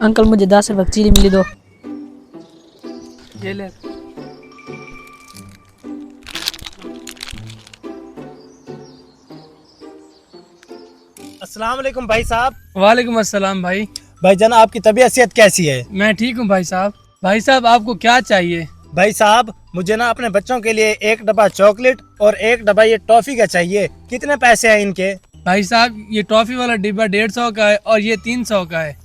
Uncle मुझे 10 रुपये की चीनी मिली दो। ये ले। अस्सलाम वालेकुम भाई साहब। वालेकुम अस्सलाम भाई। भाईजान आपकी तबीयत सेहत कैसी है? मैं ठीक हूँ भाई साहब। भाई साहब आपको क्या चाहिए? भाई साहब मुझे ना अपने बच्चों के लिए एक डब्बा चॉकलेट और एक डब्बा ये टॉफी का चाहिए। कितने पैसे हैं इनके? भाई साहब ये टॉफी वाला डिब्बा 150 का है और ये 300 का है।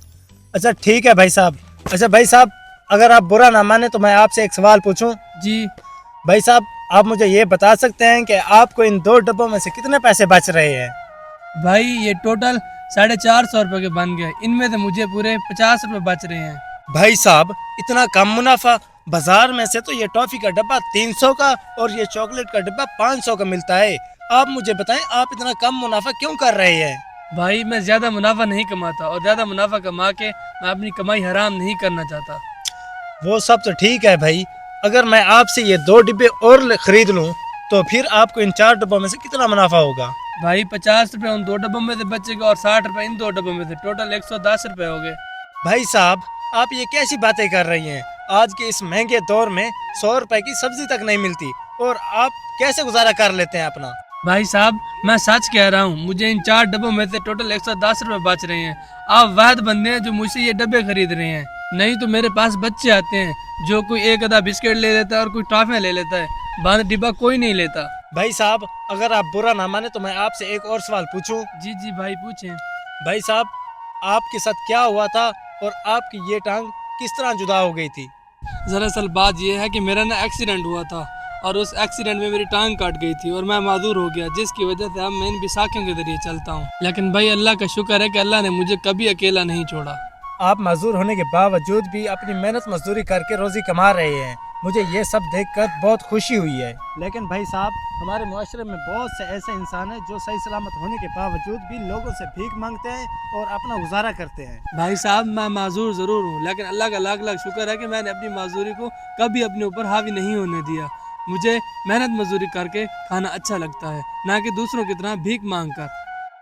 अच्छा ठीक है भाई साहब। अच्छा भाई साहब अगर आप बुरा ना माने तो मैं आपसे एक सवाल पूछूं? जी। भाई साहब आप मुझे ये बता सकते हैं कि आपको इन 2 डब्बों में से कितने पैसे बच रहे हैं? भाई ये टोटल 450 रुपये के बन गए, इनमें से मुझे पूरे 50 रुपये बच रहे हैं। भाई साहब इतना कम मुनाफा? बाजार में से तो ये टॉफी का डब्बा 300 का और ये चॉकलेट का डब्बा 500 का मिलता है। आप मुझे बताएं आप इतना कम मुनाफा क्यों कर रहे हैं? भाई मैं ज़्यादा मुनाफा नहीं कमाता और ज़्यादा मुनाफा कमा के मैं अपनी कमाई हराम नहीं करना चाहता। वो सब तो ठीक है भाई, अगर मैं आपसे ये 2 डिब्बे और खरीद लूं तो फिर आपको इन 4 डब्बों में से कितना मुनाफा होगा? भाई 50 रुपये उन 2 डब्बों में से बचेगा और 60 रुपये इन 2 डब्बों में से, टोटल 110 रुपये हो गए। भाई साहब आप ये कैसी बातें कर रही हैं? आज के इस महंगे दौर में 100 रुपए की सब्जी तक नहीं मिलती और आप कैसे गुजारा कर लेते हैं अपना? भाई साहब मैं सच कह रहा हूँ, मुझे इन 4 डब्बों में से टोटल 110 रुपये बच रहे हैं। आप वाहिद बंदे हैं जो मुझसे ये डब्बे खरीद रहे हैं, नहीं तो मेरे पास बच्चे आते हैं जो कोई एक आधा बिस्किट ले लेता है और कोई टॉफियाँ ले लेता है, बंद डिब्बा कोई नहीं लेता। भाई साहब अगर आप बुरा ना माने तो मैं आपसे एक और सवाल पूछूं? जी जी भाई पूछें। भाई साहब आपके साथ क्या हुआ था और आपकी ये टांग किस तरह जुदा हो गई थी? दरअसल बात यह है कि मेरा ना एक्सीडेंट हुआ था और उस एक्सीडेंट में मेरी टांग कट गई थी और मैं माजूर हो गया, जिसकी वजह से अब मैं इन बैसाखियों के जरिए चलता हूँ। लेकिन भाई अल्लाह का शुक्र है कि अल्लाह ने मुझे कभी अकेला नहीं छोड़ा। आप माजूर होने के बावजूद भी अपनी मेहनत मजदूरी करके रोजी कमा रहे हैं, मुझे ये सब देखकर बहुत खुशी हुई है। लेकिन भाई साहब हमारे मुआशरे में बहुत से ऐसे इंसान हैं जो सही सलामत होने के बावजूद भी लोगों से भीख मांगते हैं और अपना गुजारा करते हैं। भाई साहब मैं माजूर ज़रूर हूँ, लेकिन अल्लाह का लाख लाख शुक्र है कि मैंने अपनी माजूरी को कभी अपने ऊपर हावी नहीं होने दिया। मुझे मेहनत मजदूरी करके खाना अच्छा लगता है, ना कि दूसरों की तरह भीख मांग कर।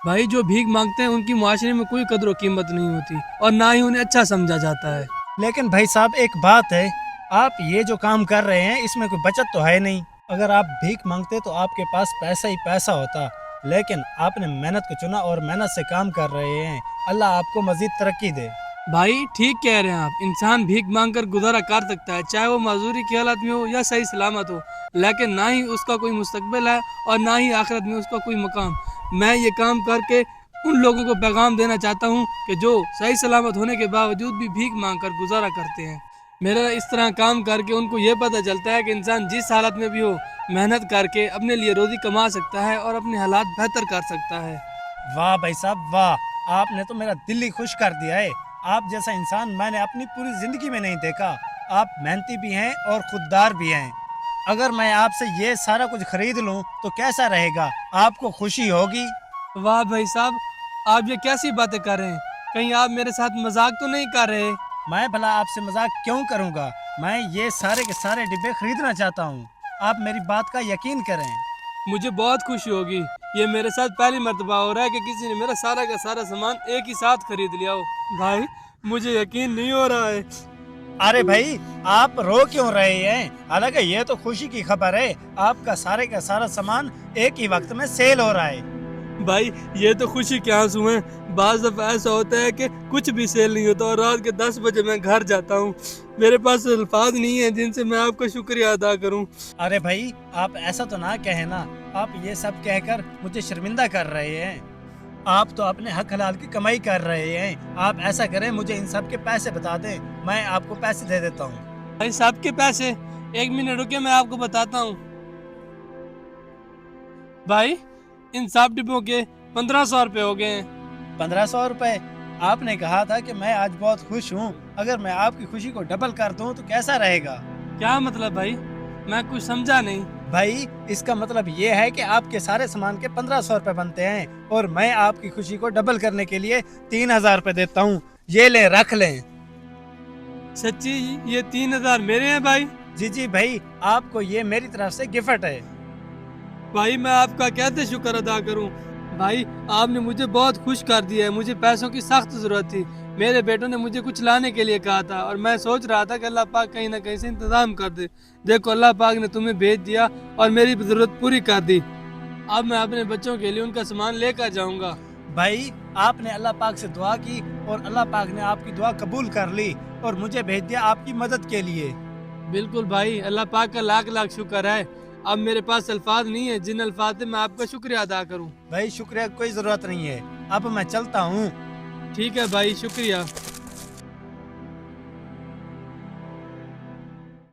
भाई जो भीख मांगते हैं उनकी मुआशरे में कोई कदर कीमत नहीं होती और ना ही उन्हें अच्छा समझा जाता है। लेकिन भाई साहब एक बात है, आप ये जो काम कर रहे हैं इसमें कोई बचत तो है नहीं। अगर आप भीख मांगते तो आपके पास पैसा ही पैसा होता, लेकिन आपने मेहनत को चुना और मेहनत से काम कर रहे हैं। अल्लाह आपको मजीद तरक्की दे। भाई ठीक कह रहे हैं आप, इंसान भीख मांग कर गुजारा कर सकता है, चाहे वो मजदूरी की हालत में हो या सही सलामत हो, लेकिन ना ही उसका कोई मुस्तकबिल है और ना ही आखिरत में उसका कोई मकाम। मैं ये काम करके उन लोगों को पैगाम देना चाहता हूँ कि जो सही सलामत होने के बावजूद भी भीख मांग कर गुजारा करते हैं। मेरा इस तरह काम करके उनको ये पता चलता है कि इंसान जिस हालत में भी हो मेहनत करके अपने लिए रोजी कमा सकता है और अपने हालात बेहतर कर सकता है। वाह भाई साहब वाह, आपने तो मेरा दिल ही खुश कर दिया है। आप जैसा इंसान मैंने अपनी पूरी जिंदगी में नहीं देखा। आप मेहनती भी हैं और खुददार भी हैं। अगर मैं आपसे ये सारा कुछ खरीद लूं तो कैसा रहेगा? आपको खुशी होगी? वाह भाई साहब आप ये कैसी बातें कर रहे हैं, कहीं आप मेरे साथ मजाक तो नहीं कर रहे? मैं भला आपसे मजाक क्यों करूंगा? मैं ये सारे के सारे डिब्बे खरीदना चाहता हूँ, आप मेरी बात का यकीन करें। मुझे बहुत खुशी होगी, ये मेरे साथ पहली मर्तबा हो रहा है कि किसी ने मेरा सारा का सारा सामान एक ही साथ खरीद लिया हो। भाई मुझे यकीन नहीं हो रहा है। अरे भाई आप रो क्यों रहे हैं? हालांकि ये तो खुशी की खबर है, आपका सारे का सारा सामान एक ही वक्त में सेल हो रहा है। भाई ये तो खुशी के आंसू हैं। बाज़ दफ़ा ऐसा होता है कि कुछ भी सेल नहीं होता और रात के 10 बजे मैं घर जाता हूँ, मेरे पास अल्फाज नहीं है जिनसे मैं आपका शुक्रिया अदा करूँ। अरे भाई आप ऐसा तो ना कहें ना, आप ये सब कहकर मुझे शर्मिंदा कर रहे हैं। आप तो अपने हक हलाल की कमाई कर रहे हैं। आप ऐसा करें मुझे इन सब के पैसे बता दें, मैं आपको पैसे दे देता हूँ। भाई साहब के पैसे? 1 मिनट रुके मैं आपको बताता हूँ। भाई इन सब डिब्बों के 1500 रुपये हो गए हैं। 1500 रुपए? आपने कहा था कि मैं आज बहुत खुश हूँ, अगर मैं आपकी खुशी को डबल कर दूँ तो कैसा रहेगा? क्या मतलब भाई, मैं कुछ समझा नहीं। भाई इसका मतलब ये है कि आपके सारे सामान के 1500 रुपए बनते हैं और मैं आपकी खुशी को डबल करने के लिए 3000 रुपए देता हूँ। ये लें रख लें। सच्ची ये 3000 मेरे हैं भाई? जी जी भाई आपको ये मेरी तरफ से गिफ्ट है। भाई मैं आपका कैसे शुक्र अदा करूं? بھائی آپ نے مجھے بہت خوش کر دیا ہے. مجھے پیسوں کی سخت ضرورت تھی. میرے بیٹوں نے مجھے کچھ لانے کے لیے کہا تھا اور میں سوچ رہا تھا کہ اللہ پاک کہیں نہ کہیں سے انتظام کر دے. دیکھو اللہ پاک نے تمہیں بھیج دیا اور میری ضرورت پوری کر دی. اب میں اپنے بچوں کے لیے ان کا سامان لے کر جاؤں گا. بھائی آپ نے اللہ پاک سے دعا کی اور اللہ پاک نے آپ کی دعا قبول کر لی اور مجھے بھیج دیا آپ کی مدد کے لیے. بالکل بھائی, اللہ پاک کا لاکھ لاکھ شکر ہے. اب میرے پاس الفاظ نہیں ہے جن الفاظ سے میں آپ کا شکریہ ادا کروں. بھائی شکریہ کوئی ضرورت نہیں ہے, اب میں چلتا ہوں. ٹھیک ہے بھائی, شکریہ.